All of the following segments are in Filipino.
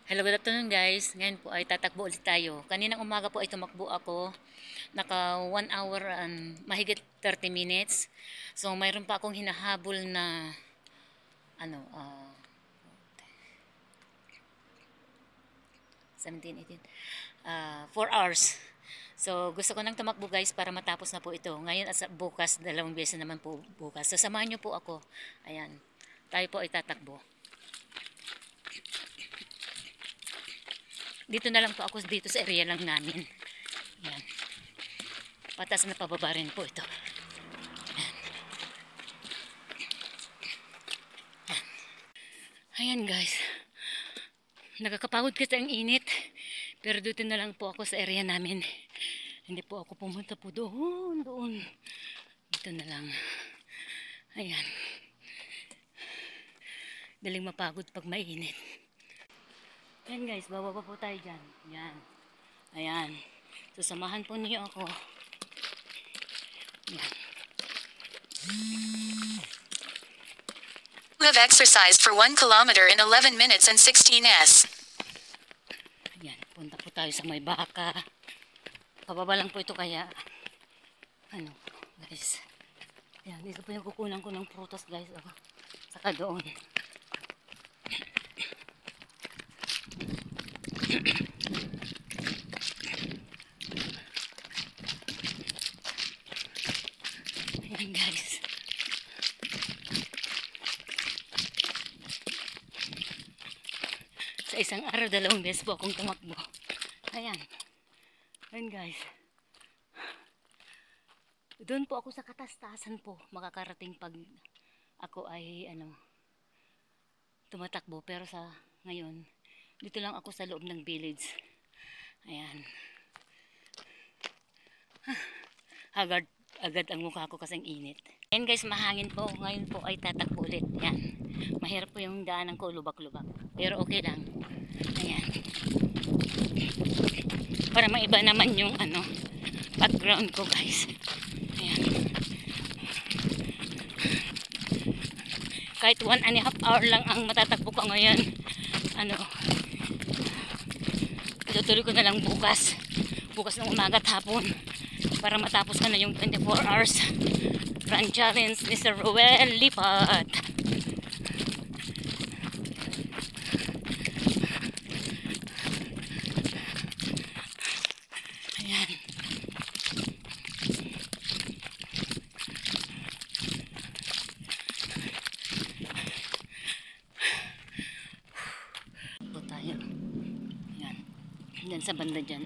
Hello, good afternoon guys. Ngayon po ay tatakbo ulit tayo. Kaninang umaga po ay tumakbo ako. Naka 1 hour and mahigit 30 minutes. So mayroon pa akong hinahabol na ano, 17, 18, 4 hours. So gusto ko nang tumakbo guys para matapos na po ito. Ngayon at bukas, dalawang beses naman po bukas. So samahan nyo po ako. Ayan, tayo po ay tatakbo. Dito na lang po ako, dito sa area lang namin. Ayan. Patas na pababa rin po ito. Ayan guys. Nakakapagod kasi ang init. Pero dito na lang po ako sa area namin. Hindi po ako pumunta po doon. Dito na lang. Ayan. Daling mapagod pag mainit. Ayan guys, bababa po tayo dyan. Ayan. Ayan. So, samahan po niyo ako. Ayan. You have exercised for 1 kilometer in 11 minutes and 16s. Ayan, punta po tayo sa may baka. Pababa lang po ito kaya, ano, guys. Ayan, dito po yung kukunan ko ng prutas guys. Oh. Saka doon. Ayan guys. Sa isang araw, 2 beses po akong tumakbo. Ayan. Ayan guys. Doon po ako sa katastasan po makakarating pag ako ay tumatakbo. Pero sa ngayon, dito lang ako sa loob ng village. Ayan. Agad ang mukha ko kasing init. Ayan guys, mahangin po. Ngayon po ay tatakbo ulit. Ayan. Mahirap po yung daanan ko, lubak-lubak. Pero okay lang. Ayan. Para maiba naman yung background ko guys. Ayan. Kahit 1.5 hour lang ang matatakbo ko ngayon. Itutuloy ko na lang bukas. Bukas ng umaga at hapon. Para matapos ko na yung 24 hours run challenge ni Sir Ruel Lipat. Ayan. Ito tayo. Ayan. Diyan sa banda dyan.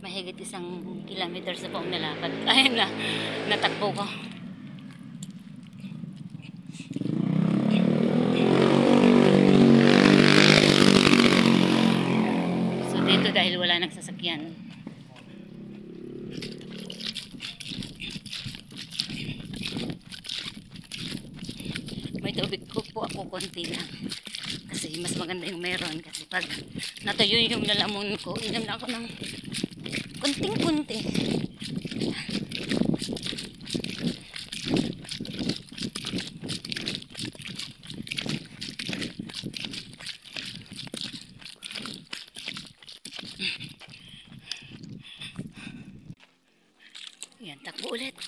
Mahigit 1 kilometer sa po ang nalakad. Ayun na, natakbo ko. So dito dahil wala nang sasakyan. May tubig ko po ako konti lang. Kasi mas maganda yung meron. Kasi pag natuyo yung lalamon ko, inom na ako ng kunting-kunti. Yan, takbo ulit.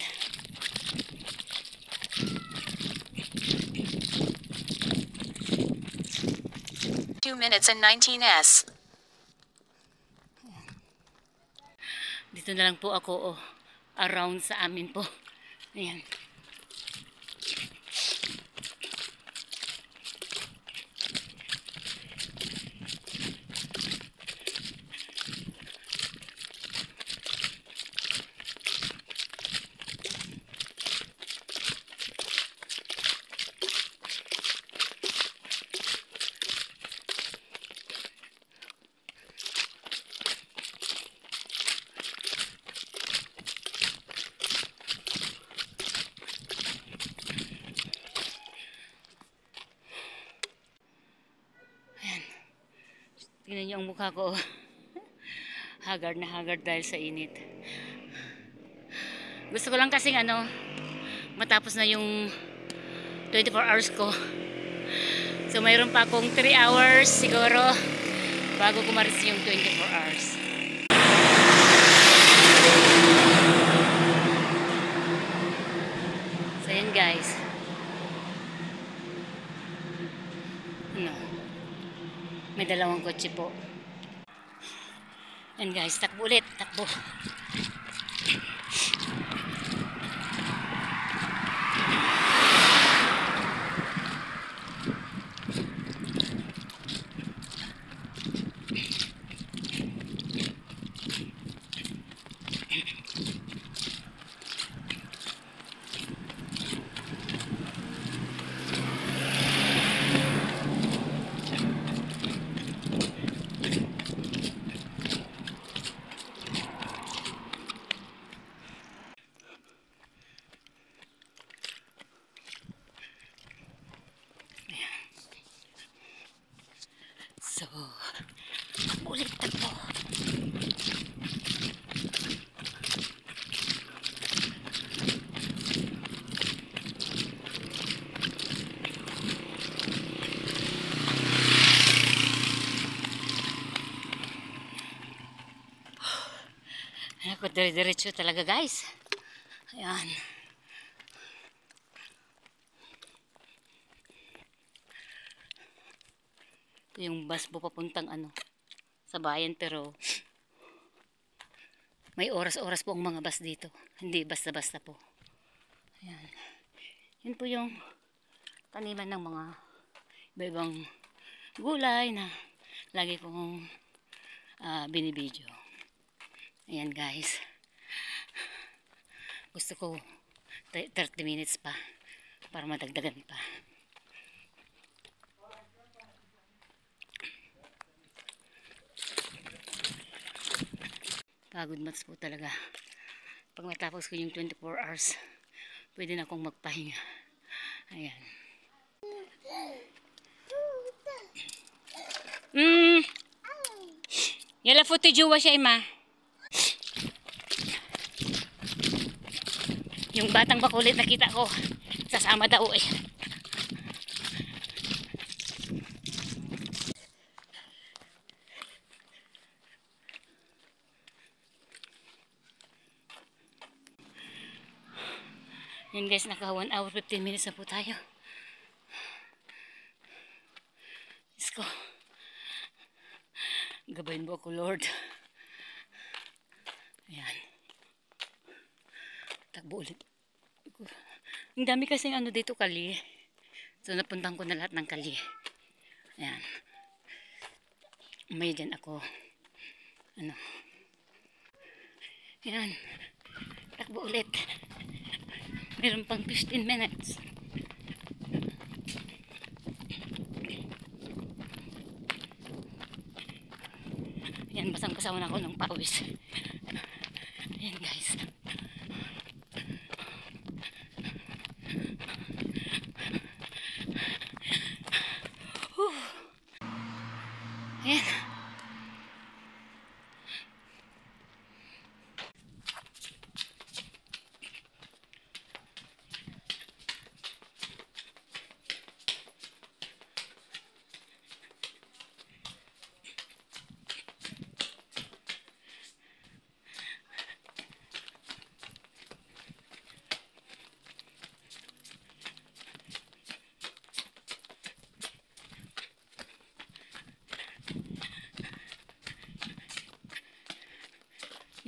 2 minutes and 19s. Dito na lang po ako around sa amin po. Ayan. Tingnan niyo ang mukha ko. Haggard na haggard dahil sa init. Gusto ko lang kasing matapos na yung 24 hours ko. So mayroon pa akong 3 hours siguro bago ko ma-reach yung 24 hours. So yun guys. Ano? May dalawang kotse po. Yan guys, takbo ulit, takbo. So, ulit takbo. Ako, dire-diretso talaga guys. Ayan. Yung bus po papuntang sa bayan, pero may oras-oras po ang mga bus dito. Hindi basta-basta po. Ayan. Yun po yung taniman ng mga iba-ibang gulay na lagi kong binibidyo. Ayan guys. Gusto ko 30 minutes pa para madagdagan pa. Pagod mats po talaga. Pag matapos ko yung 24 hours, pwede na akong magpahinga. Ayan. Yala foto juwa siya ima. Yung batang bakulit nakita ko. Sasama daw eh. Yan guys, naka 1 hour 15 minutes na po tayo. Let's go. Gabayin mo ako, Lord. Ayan. Takbo ulit. Ang dami kasing dito, kali. So napuntahan ko na lahat ng kali. Ayan. May dyan ako. Ayan. Takbo ulit. Meron pang 15 minutes. Yan, basang-basaw na ako ng pawis. Ayan guys. Ayan.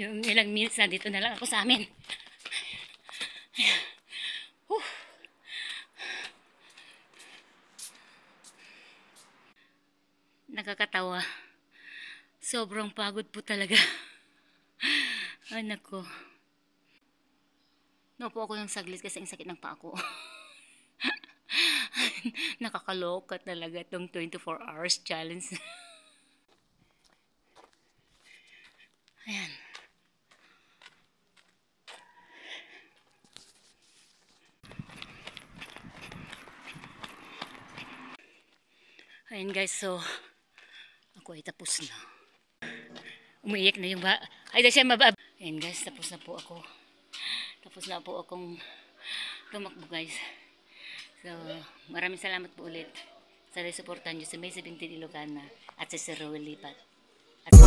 Yung ilang minutes na dito na lang ako sa amin. Nakakatawa. Sobrang pagod po talaga. Ay nako. Naupo ako ng saglit kasi ang sakit ng paa ko. Nakakaloka talaga itong 24 hours challenge. Ayan. Ayan guys, so ako ay tapos na. Umiiyak na yung ay siya mabab. Ayan guys, tapos na po ako. Tapos na po akong tumakbo guys. So, maraming salamat po ulit sa suportahan nyo sa May 17 Ilocana at sa Sir Rowell Lipat. At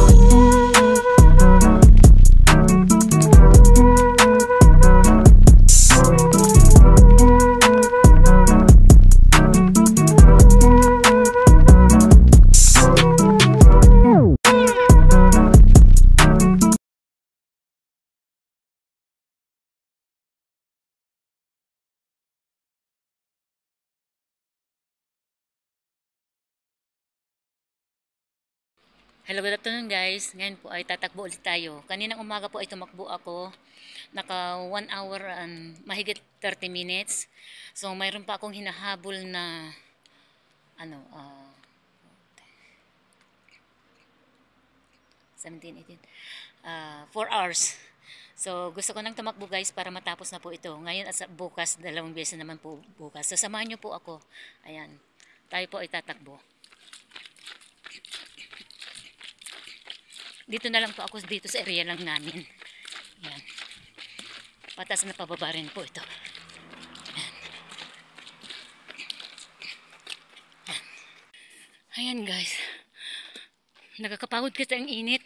hello, good afternoon guys. Ngayon po ay tatakbo ulit tayo. Kaninang umaga po ay tumakbo ako. Naka 1 hour and mahigit 30 minutes. So mayroon pa akong hinahabol na 17, 18, 4 hours. So gusto ko nang tumakbo guys para matapos na po ito. Ngayon at bukas, 2 beses naman po bukas. So samahan nyo po ako. Ayan, tayo po ay tatakbo. Dito na lang po ako, dito sa area lang namin. Yan. Patas na pababa rin po ito. Yan. Yan. Ayan guys. Nagkakapagod kasi ang init.